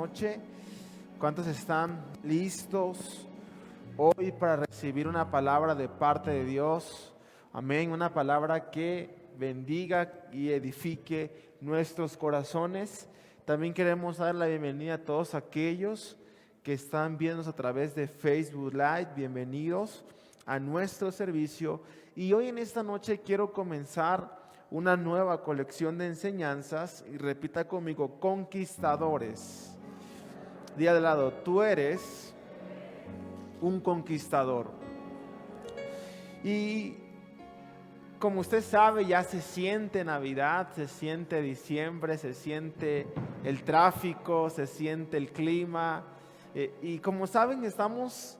noche. ¿Cuántos están listos hoy para recibir una palabra de parte de Dios? Amén, una palabra que bendiga y edifique nuestros corazones. También queremos dar la bienvenida a todos aquellos que están viéndonos a través de Facebook Live. Bienvenidos a nuestro servicio. Y hoy en esta noche quiero comenzar una nueva colección de enseñanzas, y repita conmigo: conquistadores. Diga de lado: tú eres un conquistador. Y como usted sabe, ya se siente Navidad, se siente diciembre, se siente el tráfico, se siente el clima. Y como saben, estamos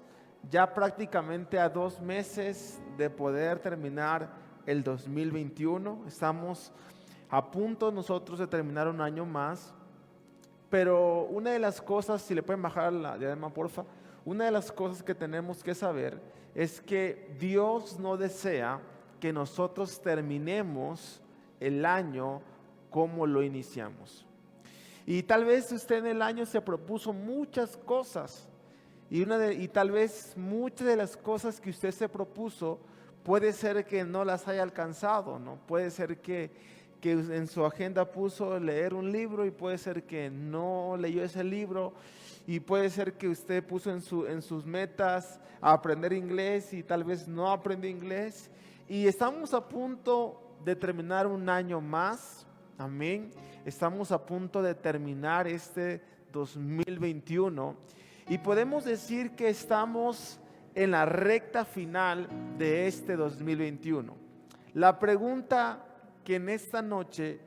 ya prácticamente a 2 meses de poder terminar el 2021. Estamos a punto nosotros de terminar un año más. Pero una de las cosas, si le pueden bajar la diadema porfa, una de las cosas que tenemos que saber es que Dios no desea que nosotros terminemos el año como lo iniciamos. Y tal vez usted en el año se propuso muchas cosas, y tal vez muchas de las cosas que usted se propuso puede ser que no las haya alcanzado, ¿no? Puede ser que en su agenda puso leer un libro y puede ser que no leyó ese libro, y puede ser que usted puso en sus metas aprender inglés y tal vez no aprendió inglés. Y estamos a punto de terminar un año más, amén. Estamos a punto de terminar este 2021 y podemos decir que estamos en la recta final de este 2021. La pregunta que en esta noche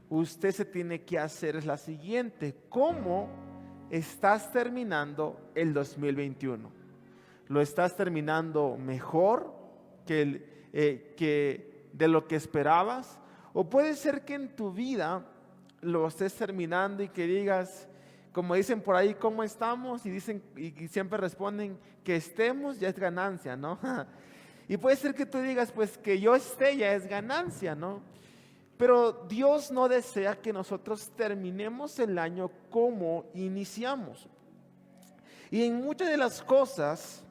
usted se tiene que hacer es la siguiente: ¿cómo estás terminando el 2021? ¿Lo estás terminando mejor que de lo que esperabas? O puede ser que en tu vida lo estés terminando y que digas, como dicen por ahí, ¿cómo estamos? Y siempre responden que estemos ya es ganancia, ¿no? Y puede ser que tú digas, pues que yo esté ya es ganancia, ¿no? Pero Dios no desea que nosotros terminemos el año como iniciamos. Y en muchas de las cosas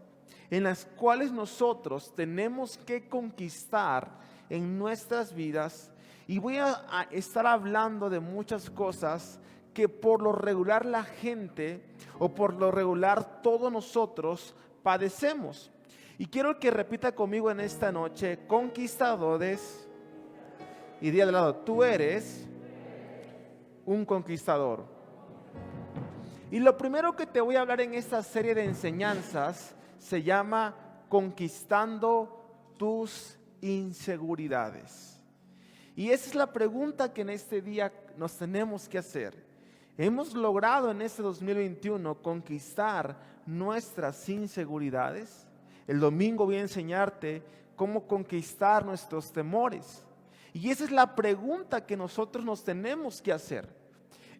en las cuales nosotros tenemos que conquistar en nuestras vidas, y voy a estar hablando de muchas cosas que por lo regular la gente, o por lo regular todos nosotros padecemos. Y quiero que repita conmigo en esta noche: conquistadores. Y di al lado: tú eres un conquistador. Y lo primero que te voy a hablar en esta serie de enseñanzas se llama conquistando tus inseguridades. Y esa es la pregunta que en este día nos tenemos que hacer. ¿Hemos logrado en este 2021 conquistar nuestras inseguridades? El domingo voy a enseñarte cómo conquistar nuestros temores. Y esa es la pregunta que nosotros nos tenemos que hacer.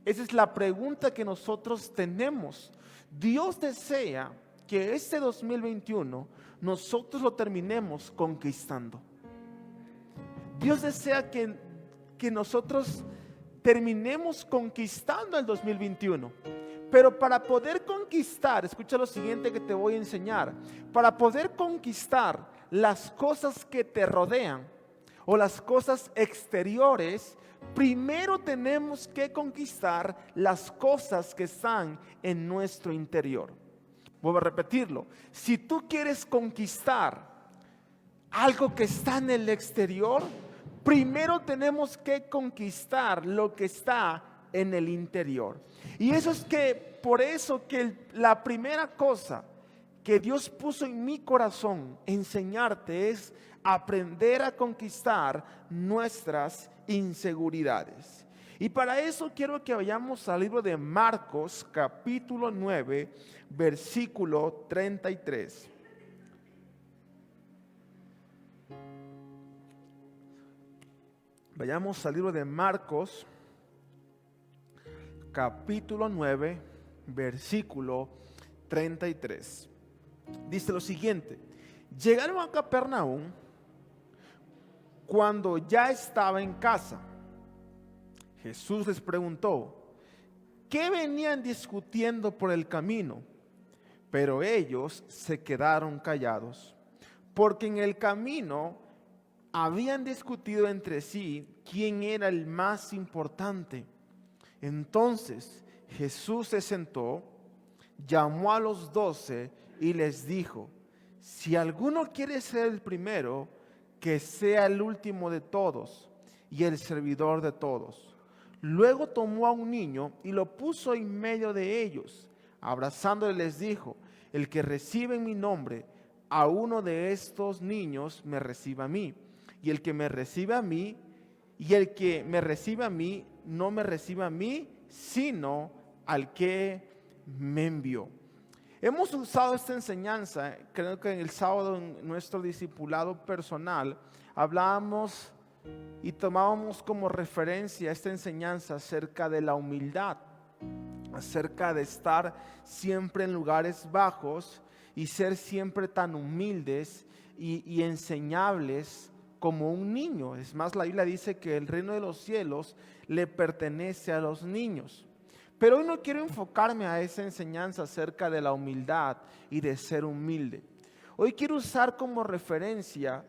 Esa es la pregunta que nosotros tenemos. Dios desea que este 2021 nosotros lo terminemos conquistando. Dios desea que nosotros terminemos conquistando el 2021. Pero para poder conquistar, escucha lo siguiente que te voy a enseñar. Para poder conquistar las cosas que te rodean o las cosas exteriores, primero tenemos que conquistar las cosas que están en nuestro interior. Voy a repetirlo: si tú quieres conquistar algo que está en el exterior, primero tenemos que conquistar lo que está en el interior. Y eso es por eso que la primera cosa que Dios puso en mi corazón enseñarte es aprender a conquistar nuestras inseguridades. Y para eso quiero que vayamos al libro de Marcos, capítulo 9, versículo 33. Vayamos al libro de Marcos, capítulo 9, versículo 33. Dice lo siguiente: llegaron a Capernaum cuando ya estaba en casa. Jesús les preguntó: qué venían discutiendo por el camino. Pero ellos se quedaron callados, porque en el camino habían discutido entre sí quién era el más importante. Entonces Jesús se sentó, llamó a los 12 y les dijo: si alguno quiere ser el primero, que sea el último de todos y el servidor de todos. Luego tomó a un niño y lo puso en medio de ellos. Abrazándole les dijo: el que recibe en mi nombre a uno de estos niños me recibe a mí, y el que me recibe a mí, y el que me recibe a mí, no me recibe a mí, sino al que me envió. Hemos usado esta enseñanza, creo que en el sábado en nuestro discipulado personal, hablábamos y tomábamos como referencia esta enseñanza acerca de la humildad, acerca de estar siempre en lugares bajos y ser siempre tan humildes y enseñables como un niño. Es más, la Biblia dice que el reino de los cielos le pertenece a los niños. Pero hoy no quiero enfocarme a esa enseñanza acerca de la humildad y de ser humilde. Hoy quiero usar como referencia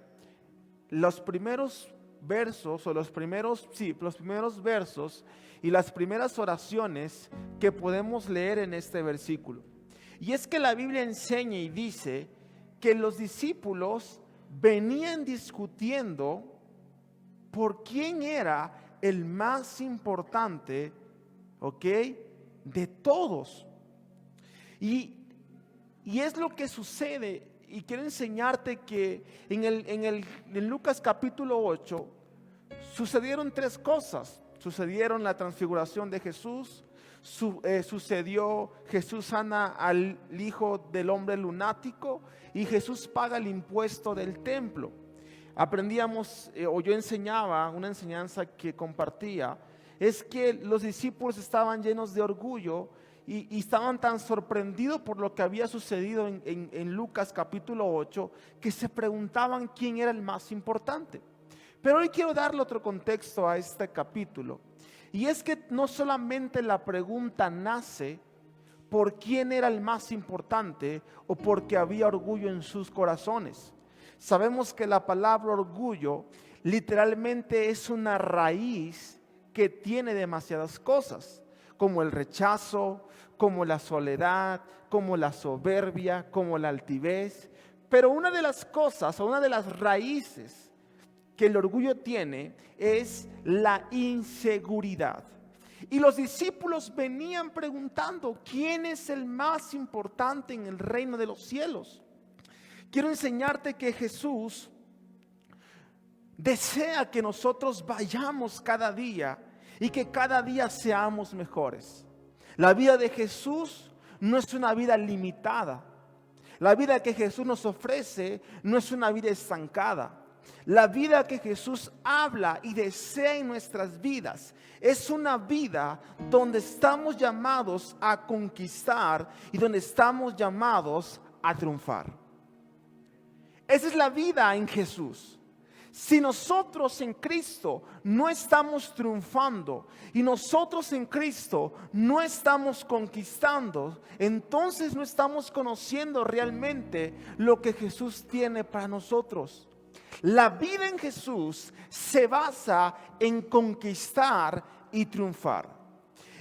los primeros versos o los primeros versos y las primeras oraciones que podemos leer en este versículo. Y es que la Biblia enseña y dice que los discípulos venían discutiendo por quién era el más importante, ¿ok?, de todos. Y es lo que sucede. Y quiero enseñarte que en Lucas capítulo 8 sucedieron 3 cosas. Sucedieron la transfiguración de Jesús, sucedió Jesús sana al hijo del hombre lunático y Jesús paga el impuesto del templo. Aprendíamos, o yo enseñaba, una enseñanza que compartía, es que los discípulos estaban llenos de orgullo y estaban tan sorprendidos por lo que había sucedido en Lucas capítulo 8, que se preguntaban quién era el más importante. Pero hoy quiero darle otro contexto a este capítulo, y es que no solamente la pregunta nace por quién era el más importante o porque había orgullo en sus corazones. Sabemos que la palabra orgullo literalmente es una raíz que tiene demasiadas cosas, como el rechazo, como la soledad, como la soberbia, como la altivez. Pero una de las cosas, o una de las raíces que el orgullo tiene, es la inseguridad. Y los discípulos venían preguntando: ¿quién es el más importante en el reino de los cielos? Quiero enseñarte que Jesús desea que nosotros vayamos cada día y que cada día seamos mejores. La vida de Jesús no es una vida limitada. La vida que Jesús nos ofrece no es una vida estancada. La vida que Jesús habla y desea en nuestras vidas es una vida donde estamos llamados a conquistar y donde estamos llamados a triunfar. Esa es la vida en Jesús. Si nosotros en Cristo no estamos triunfando y nosotros en Cristo no estamos conquistando, entonces no estamos conociendo realmente lo que Jesús tiene para nosotros. La vida en Jesús se basa en conquistar y triunfar.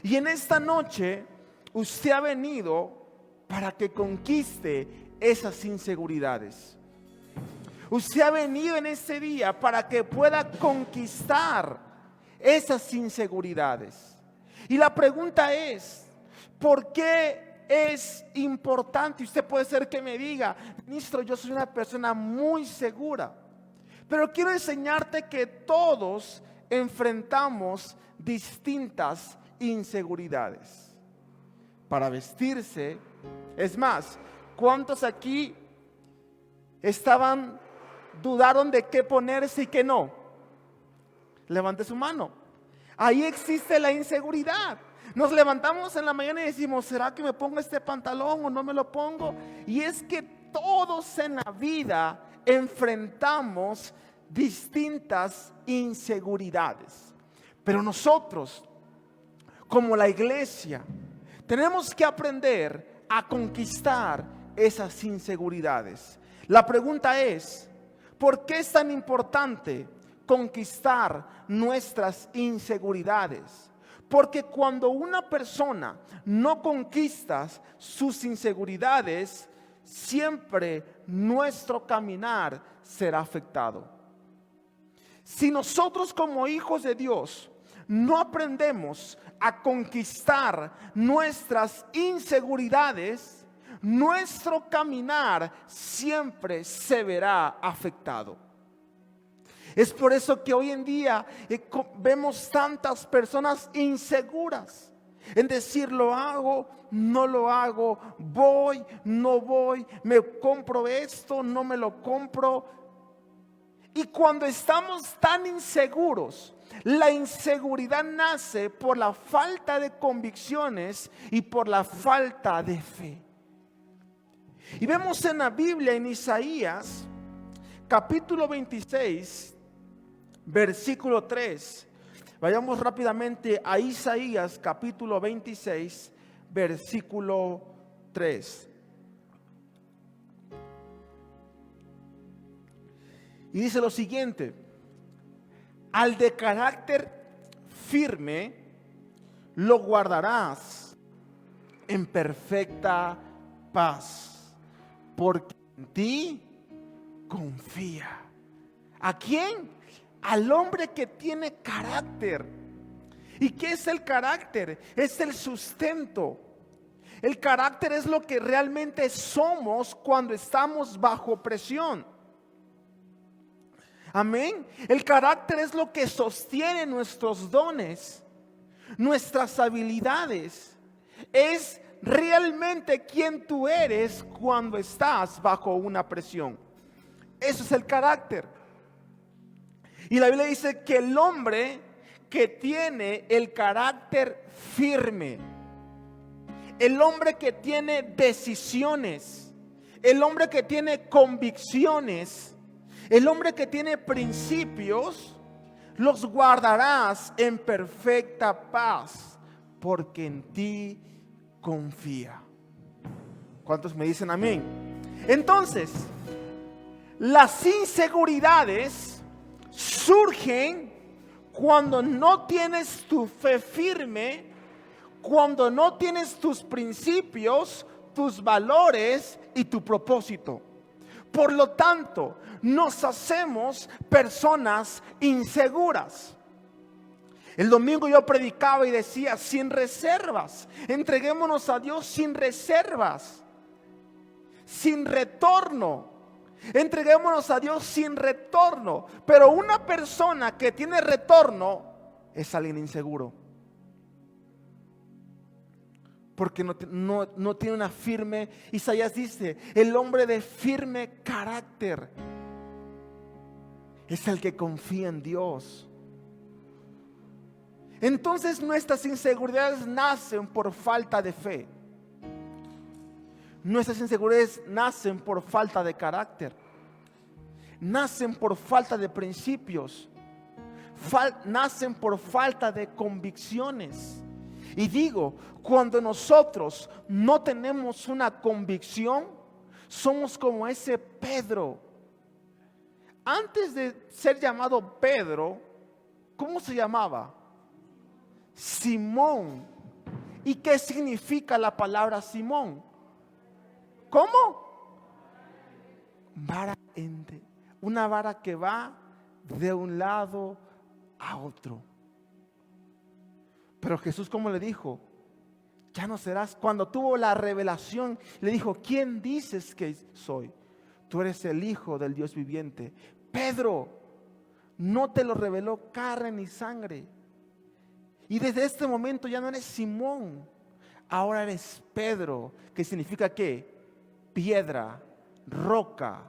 Y en esta noche usted ha venido para que conquiste esas inseguridades. Usted ha venido en este día para que pueda conquistar esas inseguridades. Y la pregunta es: ¿por qué es importante? Usted puede ser que me diga: ministro, yo soy una persona muy segura. Pero quiero enseñarte que todos enfrentamos distintas inseguridades. Para vestirse, es más, ¿cuántos aquí dudaron de qué ponerse y qué no? Levante su mano. Ahí existe la inseguridad. Nos levantamos en la mañana y decimos: ¿será que me pongo este pantalón o no me lo pongo? Y es que todos en la vida enfrentamos distintas inseguridades. Pero nosotros, como la iglesia, tenemos que aprender a conquistar esas inseguridades. La pregunta es, ¿por qué es tan importante conquistar nuestras inseguridades? Porque cuando una persona no conquista sus inseguridades, siempre nuestro caminar será afectado. Si nosotros como hijos de Dios no aprendemos a conquistar nuestras inseguridades, nuestro caminar siempre se verá afectado. Es por eso que hoy en día vemos tantas personas inseguras en decir: lo hago, no lo hago, voy, no voy, me compro esto, no me lo compro. Y cuando estamos tan inseguros, la inseguridad nace por la falta de convicciones y por la falta de fe. Y vemos en la Biblia, en Isaías, capítulo 26, versículo 3. Vayamos rápidamente a Isaías, capítulo 26, versículo 3. Y dice lo siguiente: al de carácter firme lo guardarás en perfecta paz, porque en ti confía. ¿A quién? Al hombre que tiene carácter. ¿Y qué es el carácter? Es el sustento. El carácter es lo que realmente somos cuando estamos bajo presión. Amén. El carácter es lo que sostiene nuestros dones, nuestras habilidades. Es realmente quien tú eres cuando estás bajo una presión. Eso es el carácter. Y la Biblia dice que el hombre que tiene el carácter firme, el hombre que tiene decisiones, el hombre que tiene convicciones, el hombre que tiene principios, los guardarás en perfecta paz, porque en ti confía. ¿Cuántos me dicen amén? Entonces, las inseguridades surgen cuando no tienes tu fe firme, cuando no tienes tus principios, tus valores y tu propósito. Por lo tanto, nos hacemos personas inseguras. El domingo yo predicaba y decía: sin reservas, entreguémonos a Dios sin reservas, sin retorno. Entreguémonos a Dios sin retorno. Pero una persona que tiene retorno es alguien inseguro, porque no tiene una firme. Isaías dice: el hombre de firme carácter es el que confía en Dios. Entonces nuestras inseguridades nacen por falta de fe. Nuestras inseguridades nacen por falta de carácter, nacen por falta de principios, nacen por falta de convicciones. Y digo, cuando nosotros no tenemos una convicción, somos como ese Pedro. Antes de ser llamado Pedro, ¿cómo se llamaba? Simón. ¿Y qué significa la palabra Simón? ¿Cómo? Vara ente. Una vara que va de un lado a otro. Pero Jesús, ¿cómo le dijo? Ya no serás. Cuando tuvo la revelación, le dijo: ¿quién dices que soy? Tú eres el Hijo del Dios viviente. Pedro, no te lo reveló carne ni sangre. Y desde este momento ya no eres Simón, ahora eres Pedro, que significa ¿qué? Piedra, roca,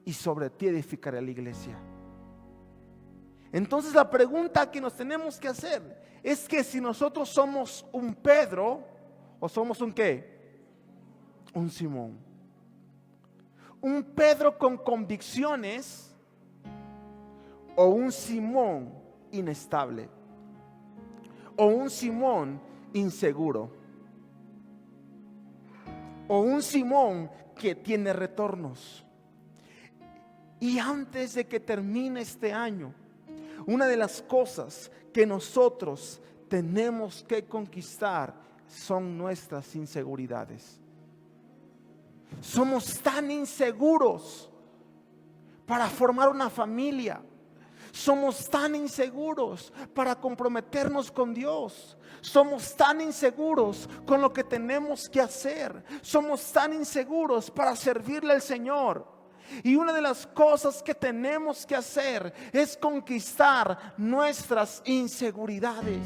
y sobre ti edificaré la iglesia. Entonces la pregunta que nos tenemos que hacer es que si nosotros somos un Pedro o somos un ¿qué? Un Simón. Un Pedro con convicciones o un Simón inestable. o un Simón inseguro, o un Simón que tiene retornos. Y antes de que termine este año, una de las cosas que nosotros tenemos que conquistar son nuestras inseguridades. Somos tan inseguros para formar una familia. Somos tan inseguros para comprometernos con Dios. Somos tan inseguros con lo que tenemos que hacer. Somos tan inseguros para servirle al Señor. Y una de las cosas que tenemos que hacer es conquistar nuestras inseguridades.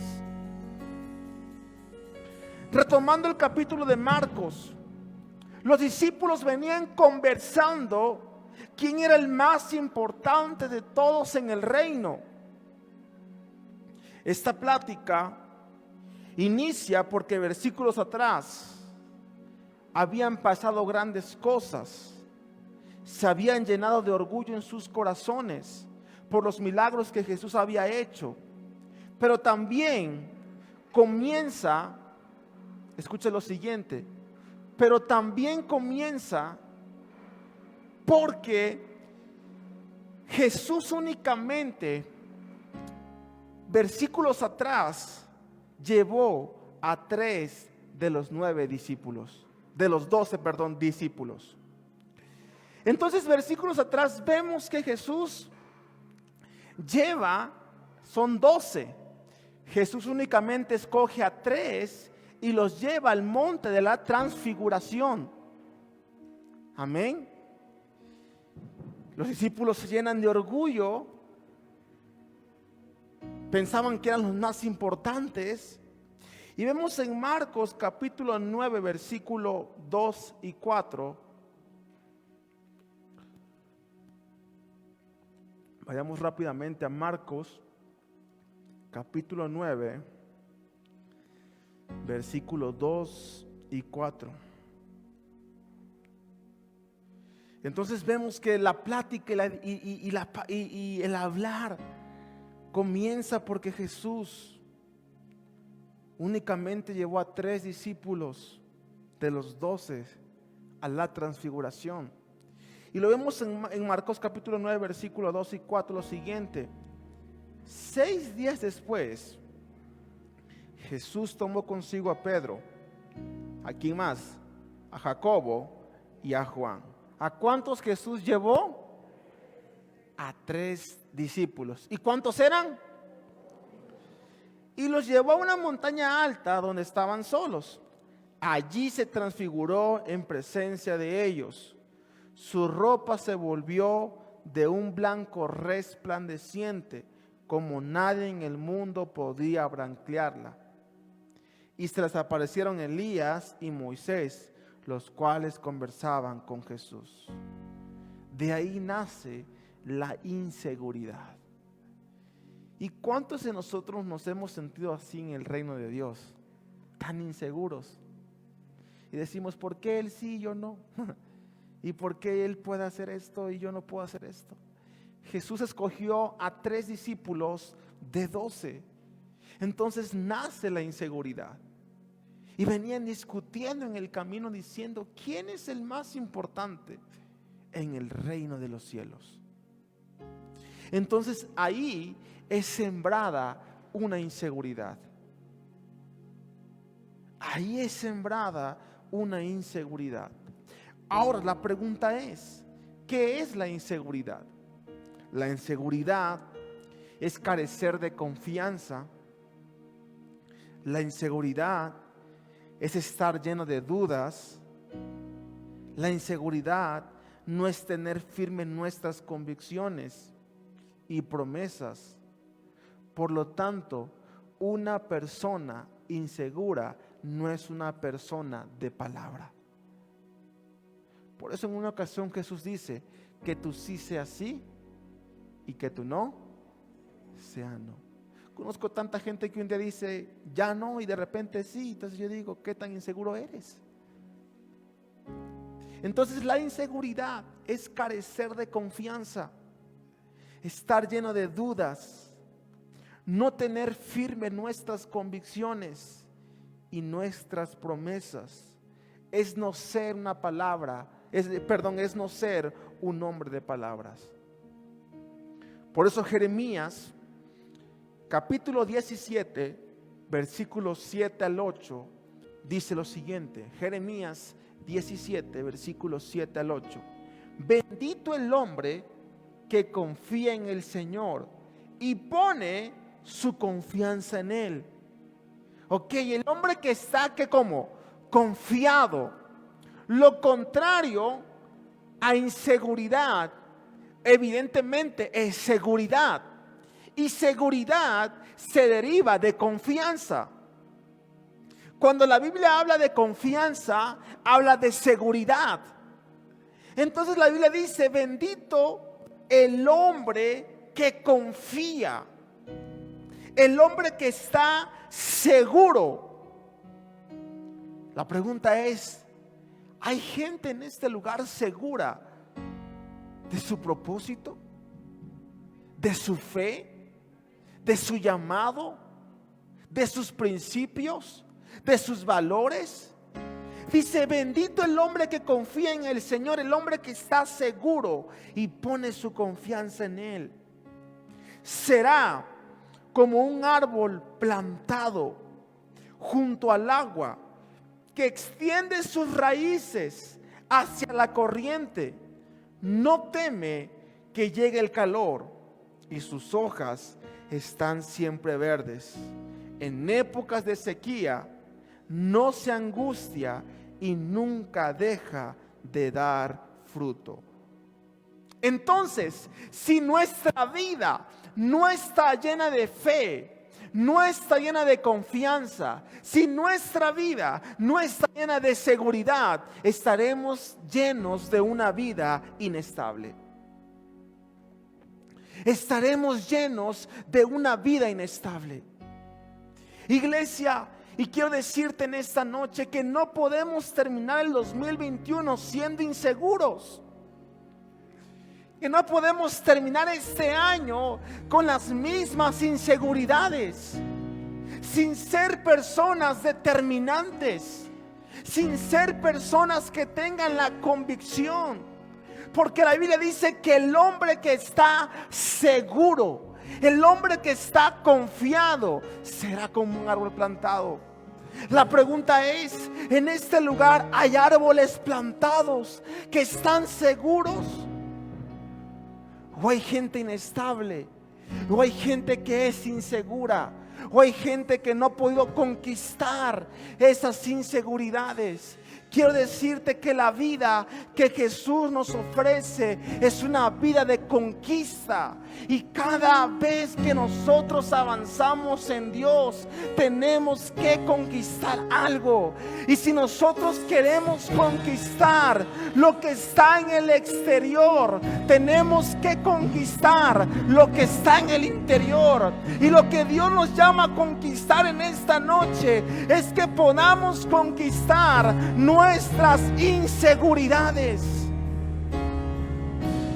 Retomando el capítulo de Marcos, los discípulos venían conversando quién era el más importante de todos en el reino. Esta plática inicia porque versículos atrás habían pasado grandes cosas. Se habían llenado de orgullo en sus corazones por los milagros que Jesús había hecho. Pero también comienza, escuche lo siguiente, pero también comienza porque Jesús únicamente, versículos atrás, llevó a 3 de los 9 discípulos, de los 12, discípulos. Entonces, versículos atrás vemos que Jesús son 12. Jesús únicamente escoge a 3 y los lleva al monte de la transfiguración. Amén. Los discípulos se llenan de orgullo, pensaban que eran los más importantes. Y vemos en Marcos capítulo 9, versículo 2 y 4. Vayamos rápidamente a Marcos capítulo 9, versículo 2 y 4. Entonces vemos que la plática y el hablar comienza porque Jesús únicamente llevó a 3 discípulos de los 12 a la transfiguración. Y lo vemos en Marcos capítulo 9, versículo 2 y 4, lo siguiente. 6 días después, Jesús tomó consigo a Pedro, ¿a quién más? A Jacobo y a Juan. ¿A cuántos Jesús llevó? A 3 discípulos. ¿Y cuántos eran? Y los llevó a una montaña alta donde estaban solos. Allí se transfiguró en presencia de ellos. Su ropa se volvió de un blanco resplandeciente, como nadie en el mundo podía blanquearla. Y se les aparecieron Elías y Moisés, los cuales conversaban con Jesús. De ahí nace la inseguridad. ¿Y cuántos de nosotros nos hemos sentido así en el reino de Dios? Tan inseguros. Y decimos, ¿por qué Él sí y yo no? ¿Y por qué Él puede hacer esto y yo no puedo hacer esto? Jesús escogió a 3 discípulos de 12. Entonces nace la inseguridad. Y venían discutiendo en el camino diciendo, ¿quién es el más importante en el reino de los cielos? Entonces ahí es sembrada una inseguridad. Ahí es sembrada una inseguridad. Ahora la pregunta es, ¿qué es la inseguridad? La inseguridad es carecer de confianza. La inseguridad es estar lleno de dudas. La inseguridad no es tener firmes nuestras convicciones y promesas. Por lo tanto, una persona insegura no es una persona de palabra. Por eso en una ocasión Jesús dice que tú sí sea sí y que tú no sea no. Conozco tanta gente que un día dice ya no y de repente sí. Entonces yo digo, ¿qué tan inseguro eres? Entonces la inseguridad es carecer de confianza, estar lleno de dudas, No tener firme nuestras convicciones y nuestras promesas es no ser una palabra, es no ser un hombre de palabras. Por eso Jeremías, capítulo 17, versículos 7 al 8, dice lo siguiente. Jeremías 17, versículos 7 al 8. Bendito el hombre que confía en el Señor y pone su confianza en Él. Ok, el hombre que está, que como confiado. Lo contrario a inseguridad, evidentemente, es seguridad. Y seguridad se deriva de confianza. Cuando la Biblia habla de confianza, habla de seguridad. Entonces la Biblia dice: bendito el hombre que confía, el hombre que está seguro. La pregunta es: ¿hay gente en este lugar segura de su propósito, de su fe, de su llamado, de sus principios, de sus valores? Dice: bendito el hombre que confía en el Señor, el hombre que está seguro y pone su confianza en Él. Será como un árbol plantado junto al agua, que extiende sus raíces hacia la corriente. No teme que llegue el calor y sus hojas están siempre verdes. En épocas de sequía no se angustia y nunca deja de dar fruto. Entonces, si nuestra vida no está llena de fe, no está llena de confianza, si nuestra vida no está llena de seguridad, estaremos llenos de una vida inestable. Estaremos llenos de una vida inestable. Iglesia, y quiero decirte en esta noche que no podemos terminar el 2021 siendo inseguros. Que no podemos terminar este año con las mismas inseguridades, sin ser personas determinantes, sin ser personas que tengan la convicción. Porque la Biblia dice que el hombre que está seguro, el hombre que está confiado, será como un árbol plantado. La pregunta es: ¿en este lugar hay árboles plantados que están seguros? ¿O hay gente inestable? ¿O hay gente que es insegura? ¿O hay gente que no ha podido conquistar esas inseguridades? Quiero decirte que la vida que Jesús nos ofrece es una vida de conquista. Y cada vez que nosotros avanzamos en Dios, tenemos que conquistar algo. Y si nosotros queremos conquistar lo que está en el exterior, tenemos que conquistar lo que está en el interior. Y lo que Dios nos llama a conquistar en esta noche es que podamos conquistar nuestras inseguridades.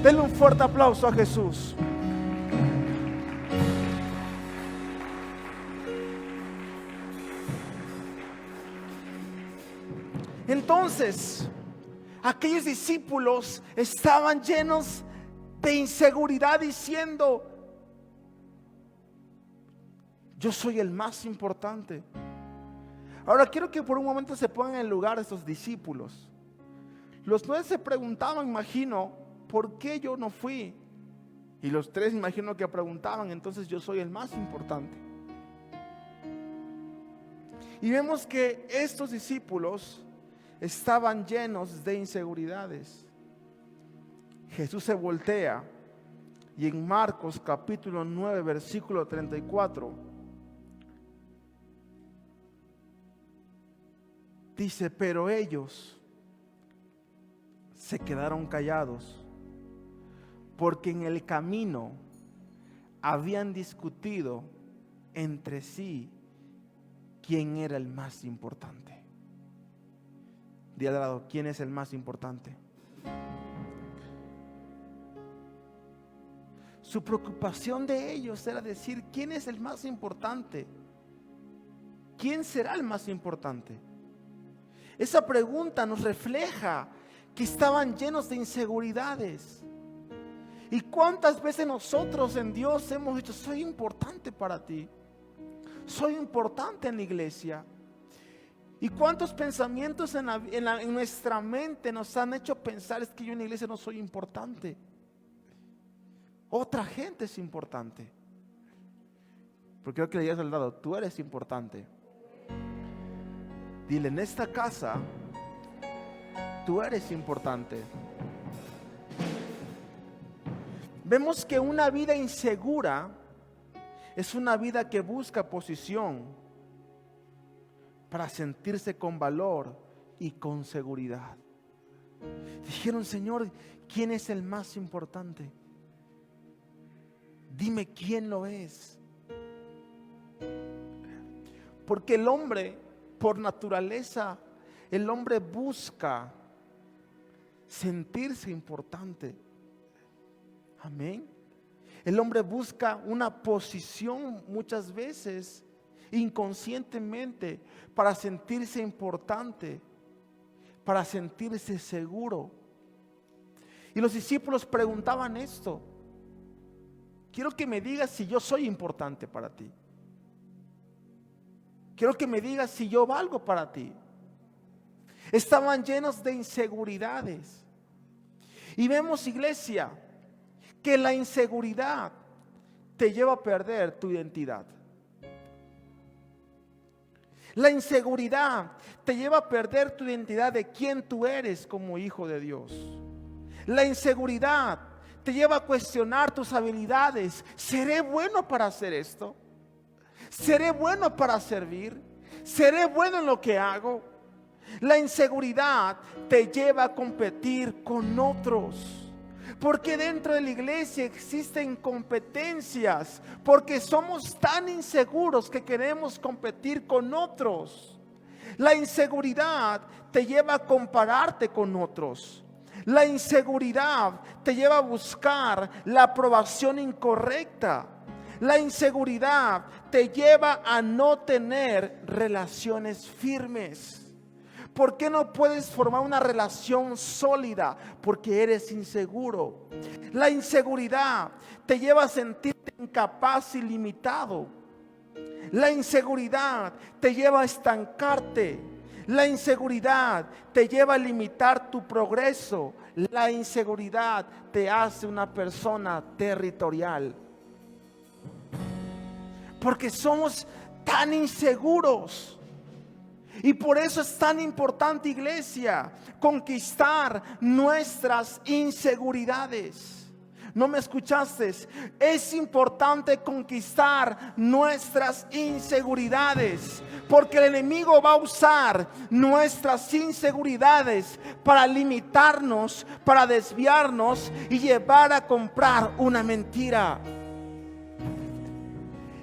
Denle un fuerte aplauso a Jesús. Entonces, aquellos discípulos estaban llenos de inseguridad, diciendo: yo soy el más importante. Ahora quiero que por un momento se pongan en el lugar de estos discípulos. Los 9 se preguntaban, imagino, ¿por qué yo no fui? Y los 3 imagino que preguntaban: entonces yo soy el más importante. Y vemos que estos discípulos estaban llenos de inseguridades. Jesús se voltea y en Marcos capítulo 9 versículo 34 dice: pero ellos se quedaron callados porque en el camino habían discutido entre sí quién era el más importante. Dile al lado: ¿quién es el más importante? Su preocupación de ellos era decir, ¿quién es el más importante? ¿Quién será el más importante? Esa pregunta nos refleja que estaban llenos de inseguridades. ¿Y cuántas veces nosotros en Dios hemos dicho, soy importante para ti? Soy importante en la iglesia. ¿Y cuántos pensamientos en nuestra mente nos han hecho pensar, es que yo en la iglesia no soy importante? Otra gente es importante. Porque creo que le digas al lado, tú eres importante. Dile, en esta casa, tú eres importante. Vemos que una vida insegura es una vida que busca posición para sentirse con valor y con seguridad. Dijeron, Señor, ¿quién es el más importante? Dime quién lo es. Porque el hombre, por naturaleza, el hombre busca sentirse importante. Amén. El hombre busca una posición muchas veces inconscientemente para sentirse importante, para sentirse seguro. Y los discípulos preguntaban esto: quiero que me digas si yo soy importante para ti. Quiero que me digas si yo valgo para ti. Estaban llenos de inseguridades. Y vemos, iglesia, que la inseguridad te lleva a perder tu identidad. La inseguridad te lleva a perder tu identidad de quién tú eres como hijo de Dios. La inseguridad te lleva a cuestionar tus habilidades. ¿Seré bueno para hacer esto? ¿Seré bueno para servir? ¿Seré bueno en lo que hago? La inseguridad te lleva a competir con otros. Porque dentro de la iglesia existen competencias, porque somos tan inseguros que queremos competir con otros. La inseguridad te lleva a compararte con otros. La inseguridad te lleva a buscar la aprobación incorrecta. La inseguridad te lleva a no tener relaciones firmes. ¿Por qué no puedes formar una relación sólida? Porque eres inseguro. La inseguridad te lleva a sentirte incapaz y limitado. La inseguridad te lleva a estancarte. La inseguridad te lleva a limitar tu progreso. La inseguridad te hace una persona territorial. Porque somos tan inseguros. Y por eso es tan importante, iglesia, conquistar nuestras inseguridades. ¿No me escuchaste? Es importante conquistar nuestras inseguridades, porque el enemigo va a usar nuestras inseguridades para limitarnos, para desviarnos y llevar a comprar una mentira.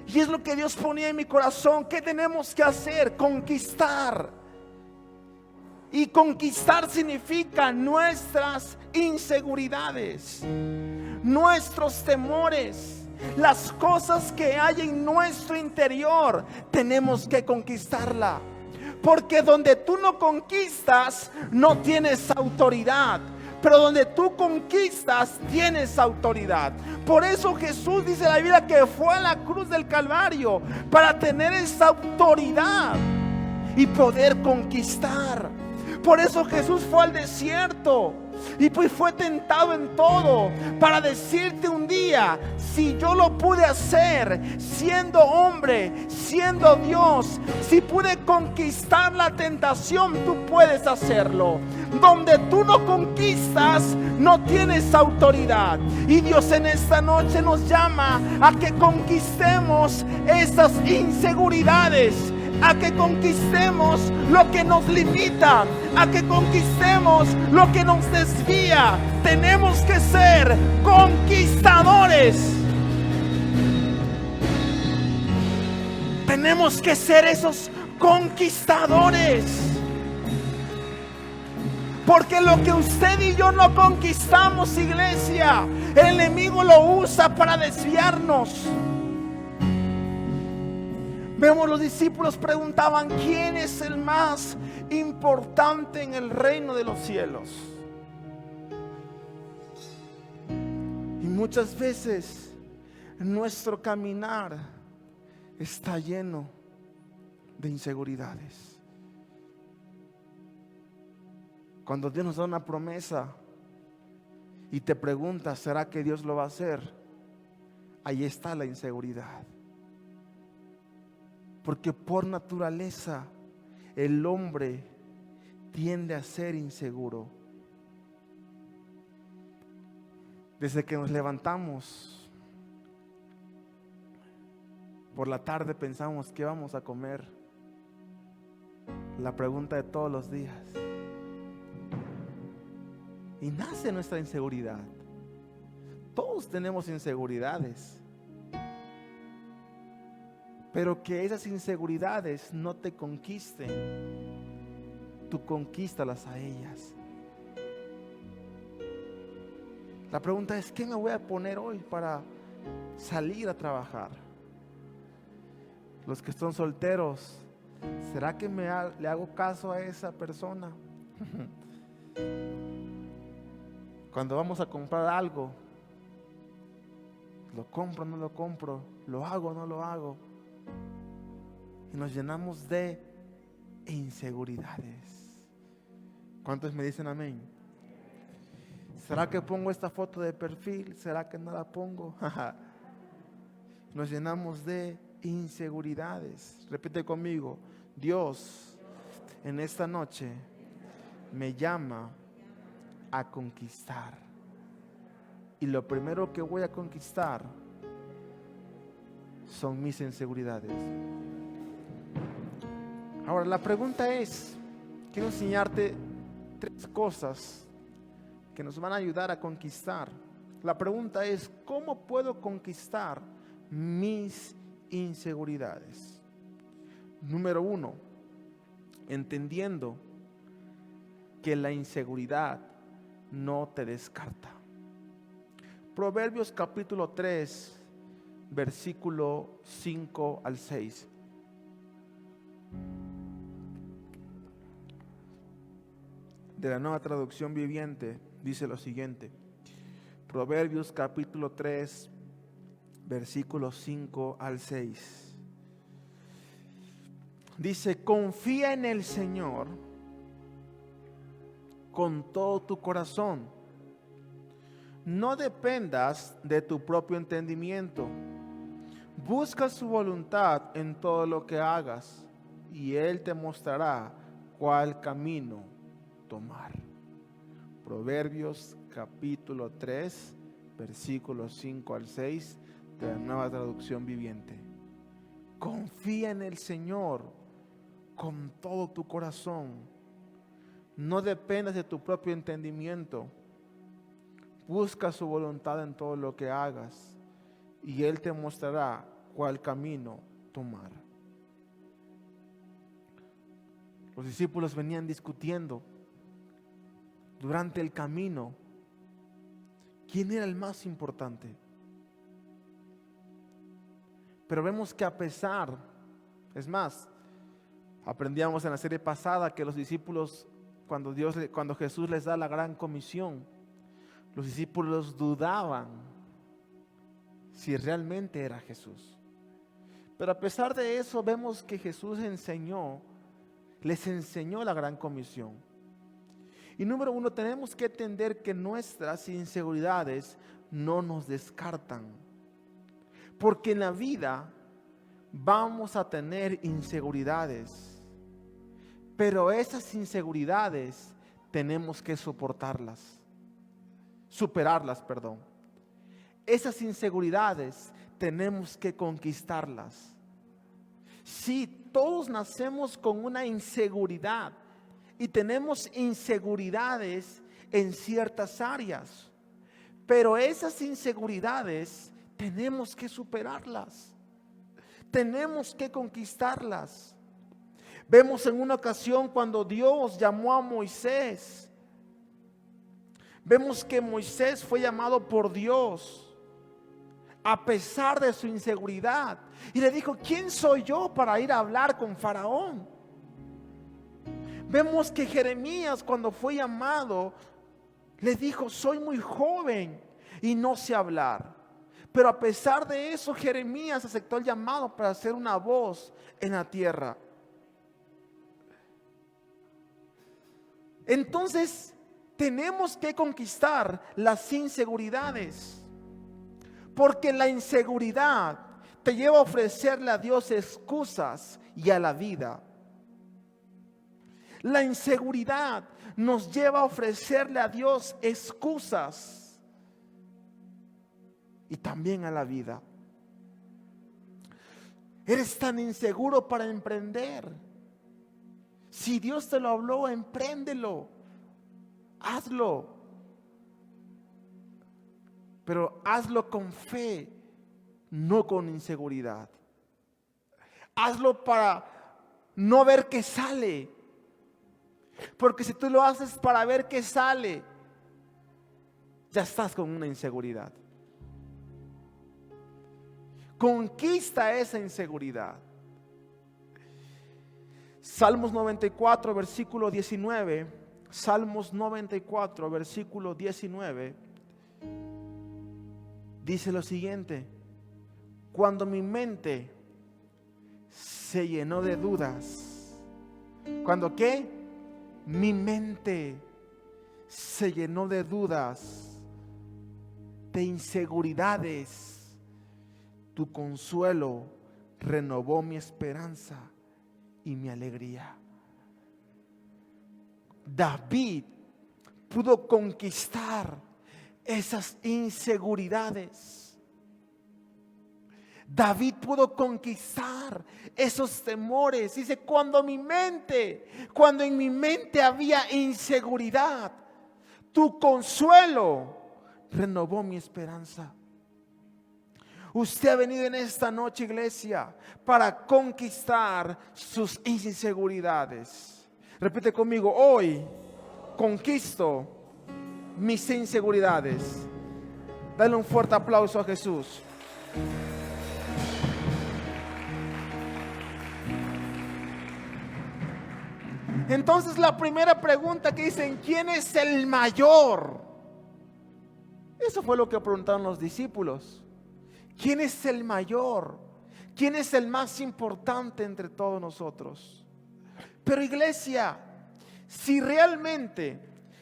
Y es lo que Dios ponía en mi corazón. ¿Qué tenemos que hacer? Conquistar. Y conquistar significa nuestras inseguridades, nuestros temores, las cosas que hay en nuestro interior. Tenemos que conquistarla. Porque donde tú no conquistas, no tienes autoridad. Pero donde tú conquistas, tienes autoridad. Por eso Jesús dice en la Biblia que fue a la cruz del Calvario para tener esa autoridad y poder conquistar. Por eso Jesús fue al desierto y pues fue tentado en todo, para decirte un día: si yo lo pude hacer siendo hombre, siendo Dios, si pude conquistar la tentación, tú puedes hacerlo. Donde tú no conquistas, no tienes autoridad. Y Dios en esta noche nos llama a que conquistemos esas inseguridades, a que conquistemos lo que nos limita, a que conquistemos lo que nos desvía. Tenemos que ser conquistadores. Tenemos que ser esos conquistadores. Porque lo que usted y yo no conquistamos, iglesia, el enemigo lo usa para desviarnos. Vemos, los discípulos preguntaban: ¿quién es el más importante en el reino de los cielos? Y muchas veces nuestro caminar está lleno de inseguridades. Cuando Dios nos da una promesa y te preguntas: ¿será que Dios lo va a hacer? Ahí está la inseguridad. Porque por naturaleza el hombre tiende a ser inseguro. Desde que nos levantamos por la tarde pensamos: ¿qué vamos a comer? La pregunta de todos los días. Y nace nuestra inseguridad. Todos tenemos inseguridades. Pero que esas inseguridades no te conquisten, tú conquístalas a ellas. La pregunta es: ¿qué me voy a poner hoy para salir a trabajar? Los que están solteros, ¿será que le hago caso a esa persona? Cuando vamos a comprar algo, ¿lo compro o no lo compro? ¿Lo hago o no lo hago? Y nos llenamos de inseguridades. ¿Cuántos me dicen amén? ¿Será que pongo esta foto de perfil? ¿Será que no la pongo? Nos llenamos de inseguridades. Repite conmigo: Dios en esta noche me llama a conquistar. Y lo primero que voy a conquistar son mis inseguridades. Ahora la pregunta es, quiero enseñarte 3 cosas que nos van a ayudar a conquistar. La pregunta es: ¿cómo puedo conquistar mis inseguridades? Número 1, entendiendo que la inseguridad no te descarta. Proverbios capítulo 3, versículo 5 al 6. De la Nueva Traducción Viviente dice lo siguiente. Proverbios capítulo 3, versículos 5 al 6. Dice: confía en el Señor con todo tu corazón. No dependas de tu propio entendimiento. Busca su voluntad en todo lo que hagas, y Él te mostrará cuál camino tomar. Proverbios capítulo 3, versículos 5 al 6 de la Nueva Traducción Viviente. Confía en el Señor con todo tu corazón. No dependas de tu propio entendimiento. Busca su voluntad en todo lo que hagas, y Él te mostrará cuál camino tomar. Los discípulos venían discutiendo durante el camino quién era el más importante. Pero vemos que a pesar, es más, aprendíamos en la serie pasada que los discípulos, cuando Jesús les da la gran comisión, los discípulos dudaban si realmente era Jesús. Pero a pesar de eso, vemos que Jesús les enseñó la gran comisión. Y número 1, tenemos que entender que nuestras inseguridades no nos descartan. Porque en la vida vamos a tener inseguridades. Pero esas inseguridades tenemos que superarlas. Esas inseguridades tenemos que conquistarlas. Sí, todos nacemos con una inseguridad y tenemos inseguridades en ciertas áreas, pero esas inseguridades tenemos que superarlas, tenemos que conquistarlas. Vemos en una ocasión cuando Dios llamó a Moisés Vemos que Moisés fue llamado por Dios a pesar de su inseguridad. Y le dijo, ¿quién soy yo para ir a hablar con Faraón? Vemos que Jeremías, cuando fue llamado, le dijo, soy muy joven y no sé hablar. Pero a pesar de eso, Jeremías aceptó el llamado para ser una voz en la tierra. Entonces, tenemos que conquistar las inseguridades, porque la inseguridad te lleva a ofrecerle a Dios excusas y a la vida. La inseguridad nos lleva a ofrecerle a Dios excusas y también a la vida. Eres tan inseguro para emprender. Si Dios te lo habló, empréndelo. Hazlo. Pero hazlo con fe, no con inseguridad. Hazlo para no ver qué sale. Porque si tú lo haces para ver qué sale, ya estás con una inseguridad. Conquista esa inseguridad. Salmos 94, versículo 19. Salmos 94, versículo 19. Dice lo siguiente: cuando mi mente se llenó de dudas. ¿Cuándo qué? Mi mente se llenó de dudas, de inseguridades. Tu consuelo renovó mi esperanza y mi alegría. David pudo conquistar esas inseguridades. David pudo conquistar esos temores. Dice, cuando en mi mente había inseguridad, tu consuelo renovó mi esperanza. Usted ha venido en esta noche, iglesia, para conquistar sus inseguridades. Repite conmigo: hoy conquisto mis inseguridades. Dale un fuerte aplauso a Jesús. Entonces la primera pregunta que dicen, ¿quién es el mayor? Eso fue lo que preguntaron los discípulos. ¿Quién es el mayor? ¿Quién es el más importante entre todos nosotros? Pero iglesia, si realmente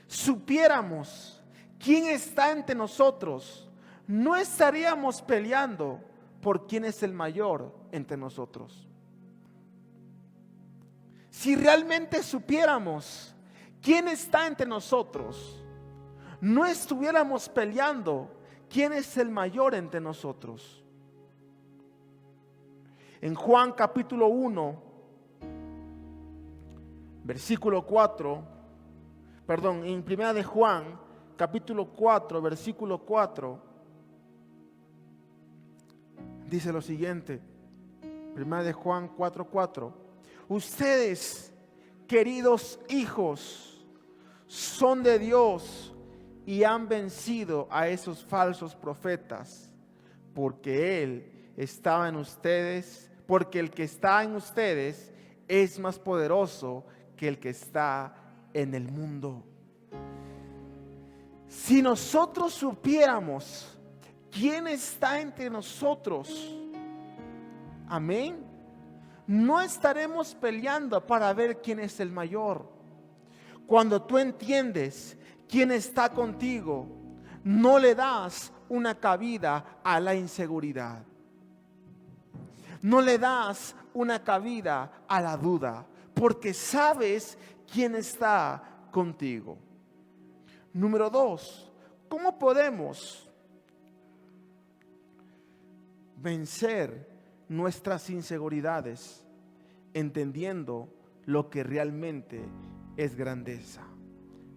supiéramos quién está entre nosotros, no estaríamos peleando por quién es el mayor entre nosotros. Si realmente supiéramos quién está entre nosotros, no estuviéramos peleando quién es el mayor entre nosotros. En Juan capítulo 1, versículo 4, en primera de Juan capítulo 4, versículo 4, dice lo siguiente. Primera de Juan 4:4. Ustedes, queridos hijos, son de Dios y han vencido a esos falsos profetas, porque Él estaba en ustedes, porque el que está en ustedes es más poderoso que el que está en el mundo. Si nosotros supiéramos quién está entre nosotros, amén, no estaremos peleando para ver quién es el mayor. Cuando tú entiendes quién está contigo, no le das una cabida a la inseguridad. No le das una cabida a la duda, porque sabes quién está contigo. Número 2, ¿cómo podemos vencer nuestras inseguridades entendiendo lo que realmente es grandeza?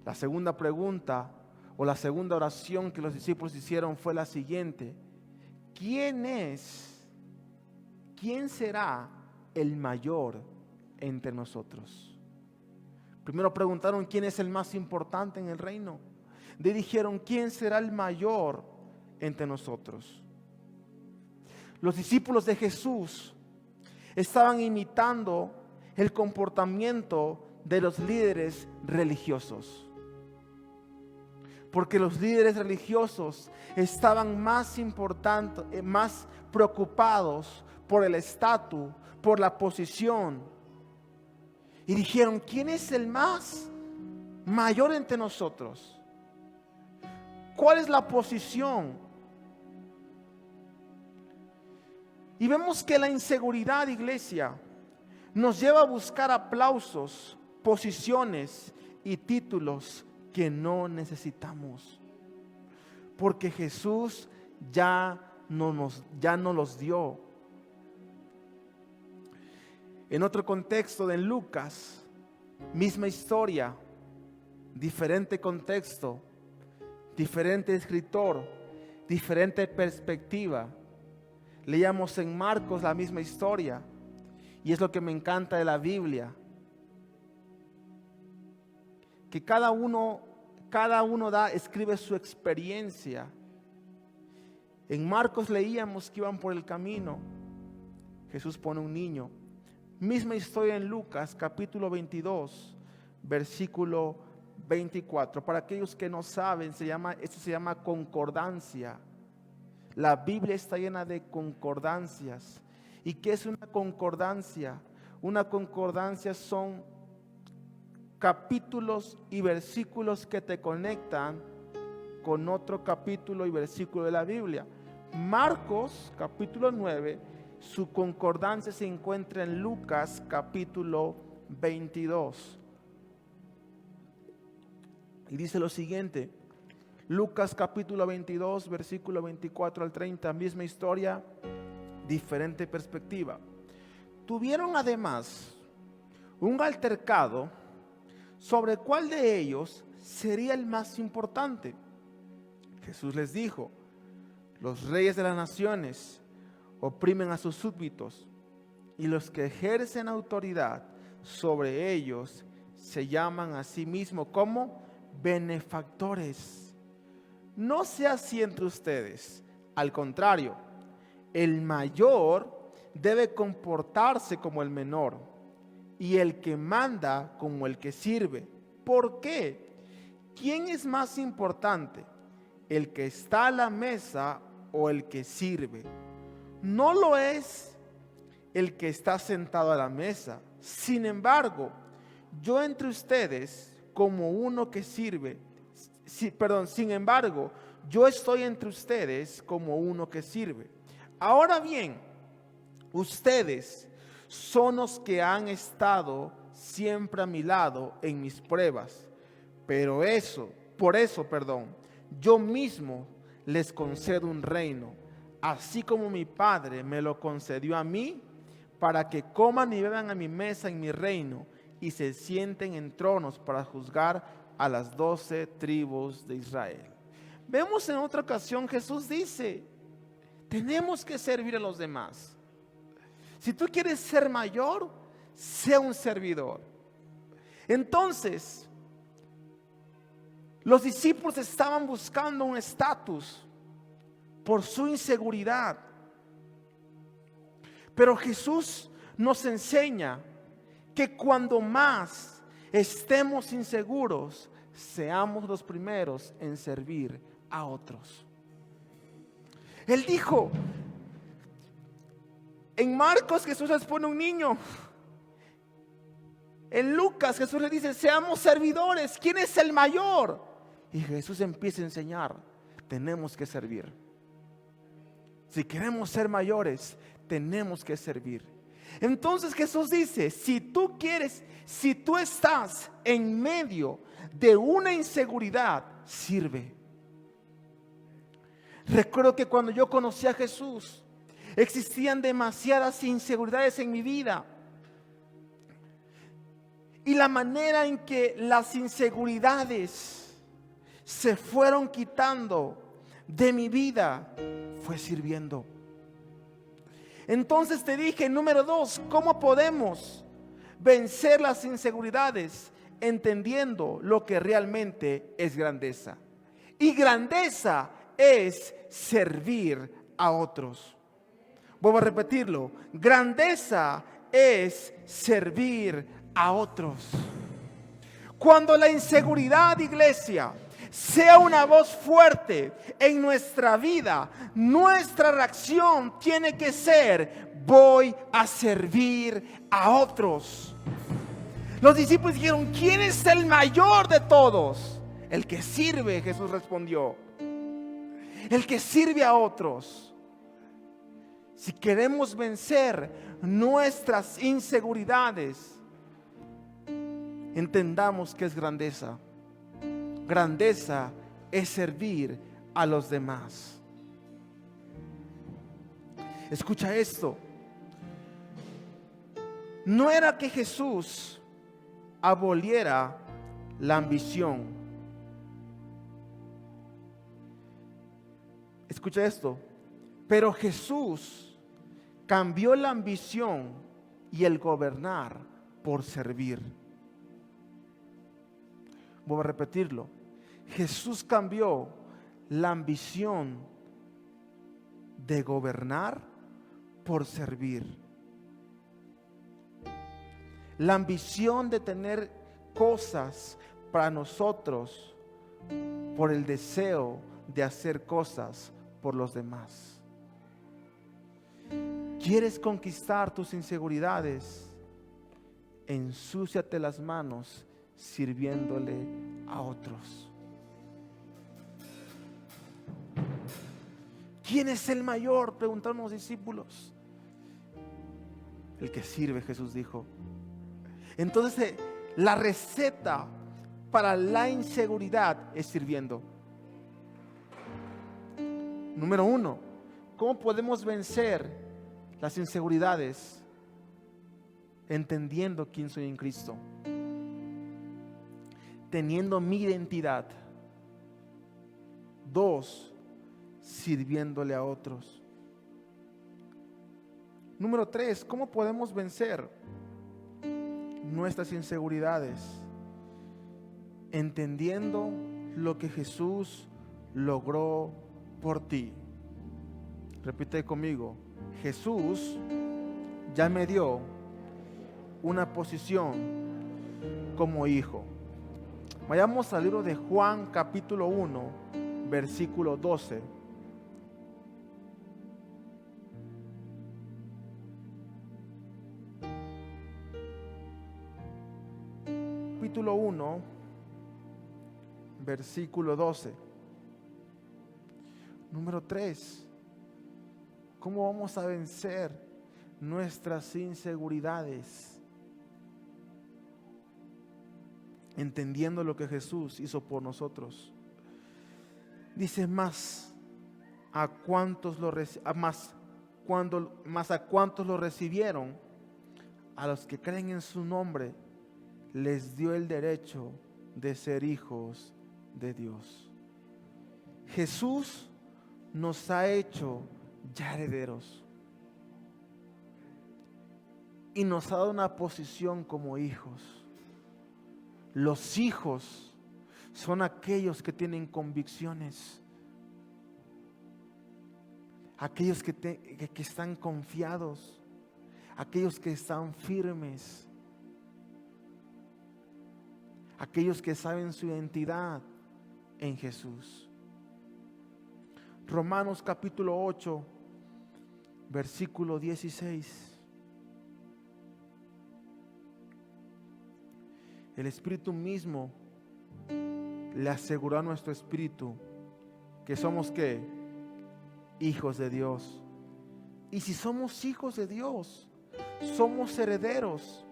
La segunda pregunta o la segunda oración que los discípulos hicieron fue la siguiente: ¿quién será el mayor entre nosotros? Primero preguntaron quién es el más importante en el reino. dijeron: ¿quién será el mayor entre nosotros? Los discípulos de Jesús estaban imitando el comportamiento de los líderes religiosos, porque los líderes religiosos estaban más preocupados por el estatus, por la posición, y dijeron: ¿quién es el más mayor entre nosotros? ¿Cuál es la posición? Y vemos que la inseguridad, iglesia, nos lleva a buscar aplausos, posiciones y títulos que no necesitamos, porque Jesús ya no los dio. En otro contexto de Lucas, misma historia, diferente contexto, diferente escritor, diferente perspectiva. Leíamos en Marcos la misma historia, y es lo que me encanta de la Biblia, que cada uno escribe su experiencia. En Marcos leíamos que iban por el camino, Jesús pone un niño. Misma historia en Lucas capítulo 22, versículo 24. Para aquellos que no saben, esto se llama concordancia. La Biblia está llena de concordancias. ¿Y qué es una concordancia? Una concordancia son capítulos y versículos que te conectan con otro capítulo y versículo de la Biblia. Marcos capítulo 9, su concordancia se encuentra en Lucas capítulo 22. Y dice lo siguiente: Lucas capítulo 22, versículo 24 al 30, misma historia, diferente perspectiva. Tuvieron además un altercado sobre cuál de ellos sería el más importante. Jesús les dijo: los reyes de las naciones oprimen a sus súbditos, y los que ejercen autoridad sobre ellos se llaman a sí mismos como benefactores. No sea así entre ustedes. Al contrario, el mayor debe comportarse como el menor, y el que manda como el que sirve. ¿Por qué? ¿Quién es más importante, el que está a la mesa o el que sirve? No lo es el que está sentado a la mesa. Sin embargo, yo entre ustedes como uno que sirve. Sin embargo, yo estoy entre ustedes como uno que sirve. Ahora bien, ustedes son los que han estado siempre a mi lado en mis pruebas. Por eso, yo mismo les concedo un reino, así como mi Padre me lo concedió a mí, para que coman y beban a mi mesa en mi reino y se sienten en tronos para juzgar a las 12 tribus de Israel. Vemos en otra ocasión Jesús dice: tenemos que servir a los demás. Si tú quieres ser mayor, sea un servidor. Entonces, los discípulos estaban buscando un estatus por su inseguridad. Pero Jesús nos enseña que cuando más estemos inseguros, seamos los primeros en servir a otros. Él dijo, en Marcos Jesús les pone un niño. En Lucas Jesús les dice: seamos servidores. ¿Quién es el mayor? Y Jesús empieza a enseñar: tenemos que servir. Si queremos ser mayores, tenemos que servir. Entonces Jesús dice: si tú estás en medio de una inseguridad, sirve. Recuerdo que cuando yo conocí a Jesús, existían demasiadas inseguridades en mi vida. Y la manera en que las inseguridades se fueron quitando de mi vida fue sirviendo. Entonces te dije, número 2, ¿cómo podemos vencer las inseguridades? Entendiendo lo que realmente es grandeza. Y grandeza es servir a otros. Vuelvo a repetirlo. Grandeza es servir a otros. Cuando la inseguridad, iglesia, sea una voz fuerte en nuestra vida, nuestra reacción tiene que ser: voy a servir a otros. Los discípulos dijeron: ¿quién es el mayor de todos? El que sirve, Jesús respondió. El que sirve a otros. Si queremos vencer nuestras inseguridades, entendamos que es grandeza. Grandeza es servir a los demás. Escucha esto. No era que Jesús aboliera la ambición. Escucha esto. Pero Jesús cambió la ambición y el gobernar por servir. Voy a repetirlo. Jesús cambió la ambición de gobernar por servir. La ambición de tener cosas para nosotros por el deseo de hacer cosas por los demás. ¿Quieres conquistar tus inseguridades? Ensúciate las manos sirviéndole a otros. ¿Quién es el mayor?, preguntaron los discípulos. El que sirve, Jesús dijo. Entonces, la receta para la inseguridad es sirviendo. Número 1, ¿cómo podemos vencer las inseguridades? Entendiendo quién soy en Cristo, teniendo mi identidad. 2, sirviéndole a otros. Número 3, ¿cómo podemos vencer nuestras inseguridades? Entendiendo lo que Jesús logró por ti. Repite conmigo: Jesús ya me dio una posición como hijo. Vayamos al libro de Juan capítulo 1, versículo 12. Capítulo 1, versículo 12. Número 3. ¿Cómo vamos a vencer nuestras inseguridades? Entendiendo lo que Jesús hizo por nosotros. Dice: más a cuántos lo recibieron, a los que creen en su nombre, les dio el derecho de ser hijos de Dios. Jesús nos ha hecho ya herederos y nos ha dado una posición como hijos. Los hijos son aquellos que tienen convicciones, aquellos que están confiados, aquellos que están firmes, aquellos que saben su identidad en Jesús. Romanos capítulo 8, versículo 16. El Espíritu mismo le aseguró a nuestro espíritu que somos ¿qué? Hijos de Dios. Y si somos hijos de Dios, somos herederos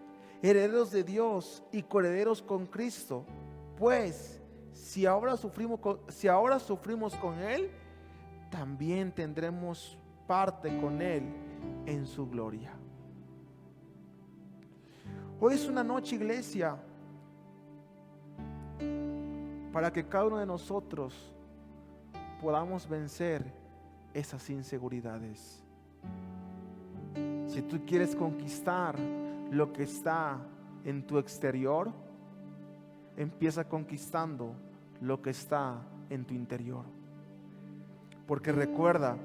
de Dios y coherederos con Cristo. Pues si ahora sufrimos con Él, también tendremos parte con Él en su gloria. Hoy es una noche, iglesia, para que cada uno de nosotros podamos vencer esas inseguridades. Si tú quieres conquistar lo que está en tu exterior, empieza conquistando lo que está en tu interior. Porque recuerda,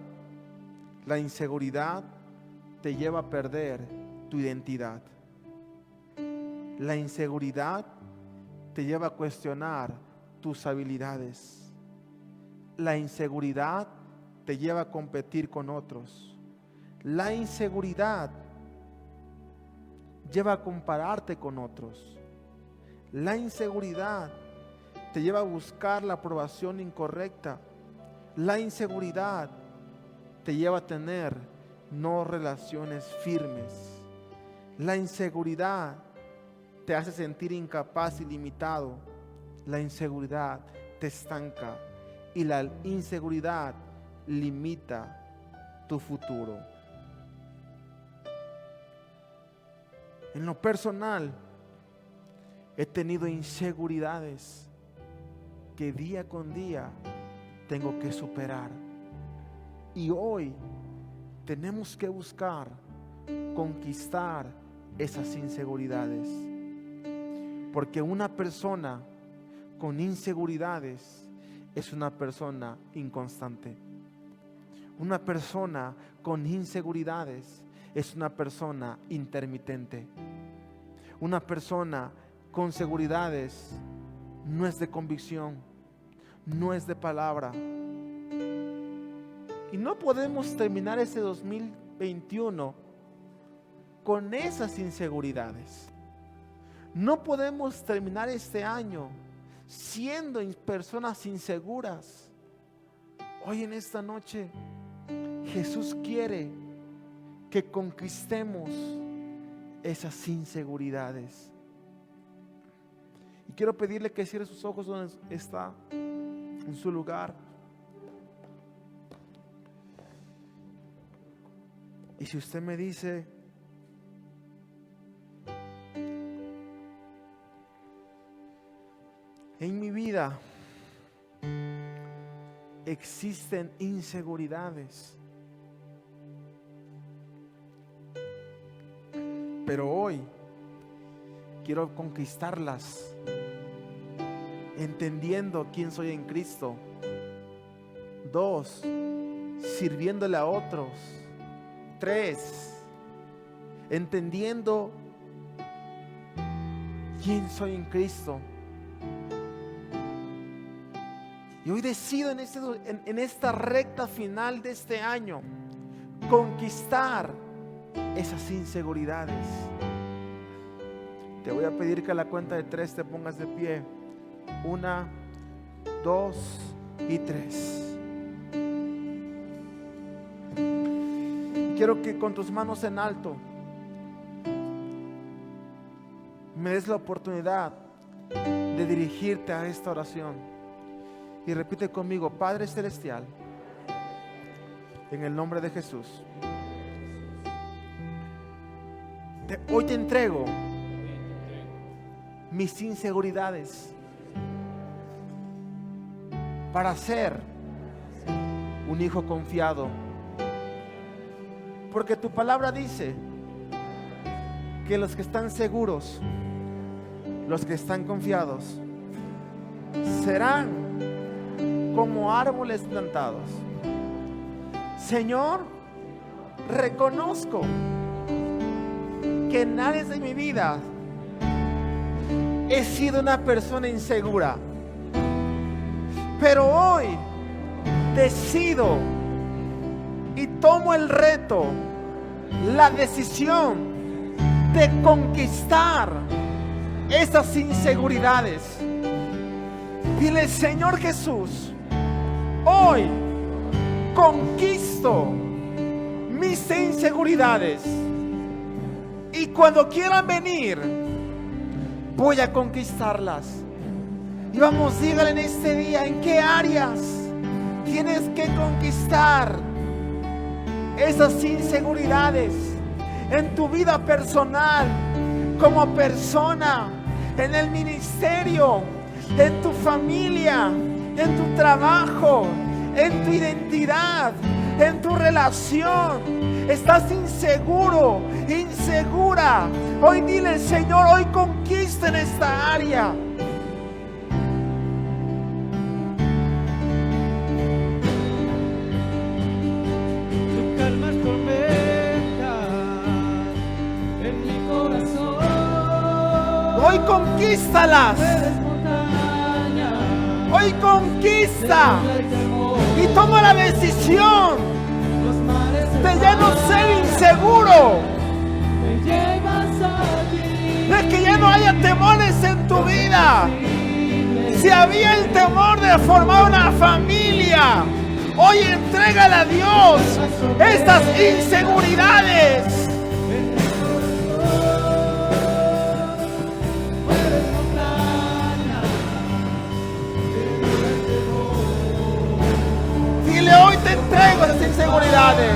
la inseguridad te lleva a perder tu identidad. La inseguridad te lleva a cuestionar tus habilidades. La inseguridad te lleva a competir con otros. La inseguridad lleva a compararte con otros. La inseguridad te lleva a buscar la aprobación incorrecta. La inseguridad te lleva a tener no relaciones firmes. La inseguridad te hace sentir incapaz y limitado. La inseguridad te estanca y la inseguridad limita tu futuro. En lo personal, he tenido inseguridades que día con día tengo que superar. Y hoy tenemos que buscar conquistar esas inseguridades. Porque una persona con inseguridades es una persona inconstante. Una persona con inseguridades es una persona intermitente. Una persona con seguridades no es de convicción, no es de palabra. Y no podemos terminar este 2021 con esas inseguridades. No podemos terminar este año siendo personas inseguras. Hoy en esta noche Jesús quiere que conquistemos esas inseguridades. Y quiero pedirle que cierre sus ojos donde está, en su lugar. Y si usted me dice, en mi vida existen inseguridades, pero hoy quiero conquistarlas, entendiendo quién soy en Cristo. 2, sirviéndole a otros. 3, entendiendo quién soy en Cristo. Y hoy decido en esta recta final de este año conquistar esas inseguridades. Te voy a pedir que a la cuenta de 3 te pongas de pie. 1, 2 y 3. Quiero que con tus manos en alto me des la oportunidad de dirigirte a esta oración. Y repite conmigo: Padre Celestial, en el nombre de Jesús, hoy te entrego mis inseguridades para ser un hijo confiado. Porque tu palabra dice que los que están seguros, los que están confiados, serán como árboles plantados. Señor, reconozco que en áreas de mi vida he sido una persona insegura, pero hoy decido y tomo el reto, la decisión de conquistar esas inseguridades. Dile: Señor Jesús, hoy conquisto mis inseguridades, y cuando quieran venir voy a conquistarlas. Y vamos, dígale en este día en qué áreas tienes que conquistar esas inseguridades en tu vida personal, como persona, en el ministerio, en tu familia, en tu trabajo, en tu identidad, en tu relación. Estás inseguro, insegura. Hoy dile: Señor, hoy conquista en esta área. conquístalas. Hoy conquista y toma la decisión de ya no ser inseguro, de que ya no haya temores en tu vida. Si había el temor de formar una familia, hoy entrégale a Dios estas inseguridades. Dile, hoy te entrego esas inseguridades.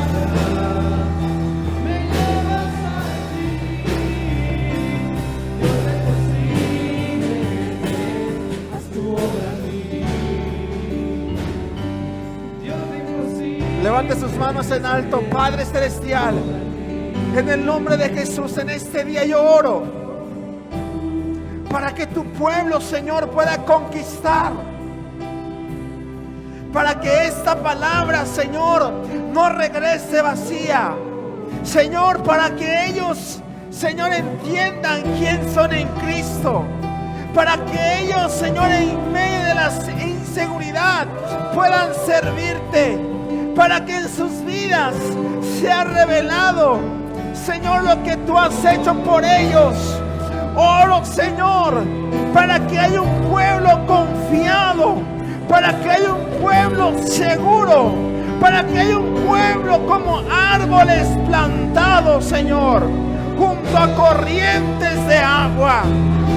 Levante sus manos en alto. Padre celestial, en el nombre de Jesús, en este día yo oro para que tu pueblo, Señor, pueda conquistar, para que esta palabra, Señor, no regrese vacía. Señor, para que ellos, Señor, entiendan quién son en Cristo, para que ellos, Señor, en medio de la inseguridad puedan servirte, para que en sus vidas sea revelado, Señor, lo que tú has hecho por ellos. Oro, Señor, para que haya un pueblo confiado, para que haya un pueblo seguro, para que haya un pueblo como árboles plantados, Señor, junto a corrientes de agua.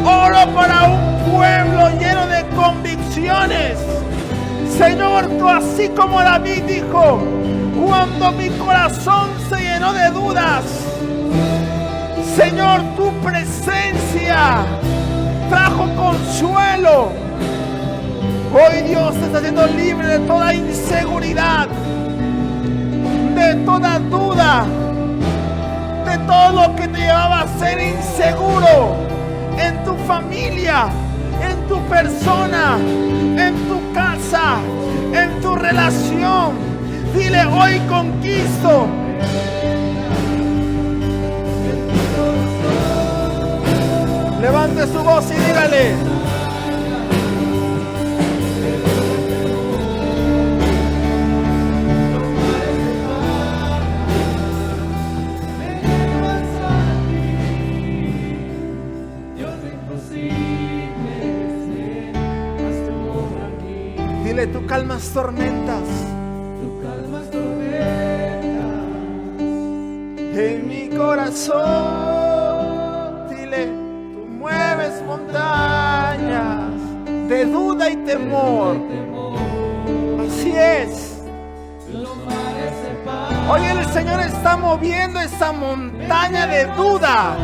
Oro para un pueblo lleno de convicciones. Señor, tú así como David dijo, cuando mi corazón se llenó de dudas, Señor, tu presencia trajo consuelo. Hoy Dios te está haciendo libre de toda inseguridad, de toda duda, de todo lo que te llevaba a ser inseguro en tu familia, en tu persona, en tu casa, en tu relación. Dile, hoy conquisto. Levante su voz y dígale. Dile, tú calmas tormentas. Tú calmas tormentas En mi corazón. Dile, tú mueves montañas de duda y temor. Así es. los mares se paran. Hoy el Señor está moviendo esa montaña de duda,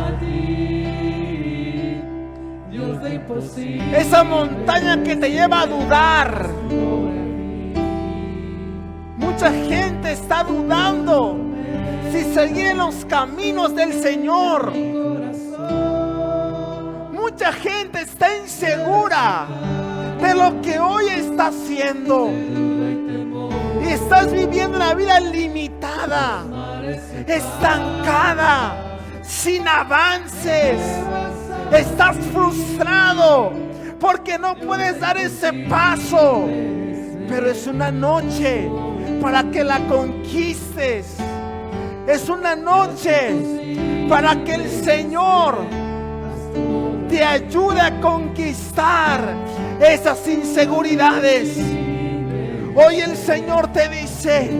Dios de imposible. esa montaña que te lleva a dudar. Mucha gente está dudando si seguir en los caminos del Señor. Mucha gente está insegura de lo que hoy está haciendo. Y estás viviendo una vida limitada, estancada, sin avances. Estás frustrado porque no puedes dar ese paso. Pero es una noche para que la conquistes. Es una noche para que el Señor te ayude a conquistar esas inseguridades. Hoy el Señor te dice,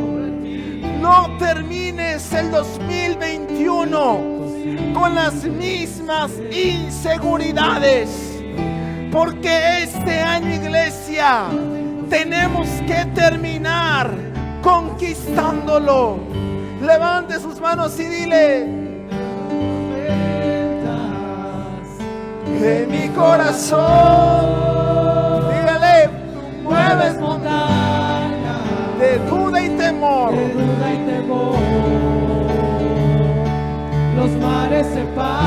no termines el 2021 con las mismas inseguridades, porque este año, iglesia, tenemos que terminar conquistándolo. Levante sus manos y dile, de mi corazón, dígale, tú mueves montañas de duda y temor. De duda y temor. Los mares se paran.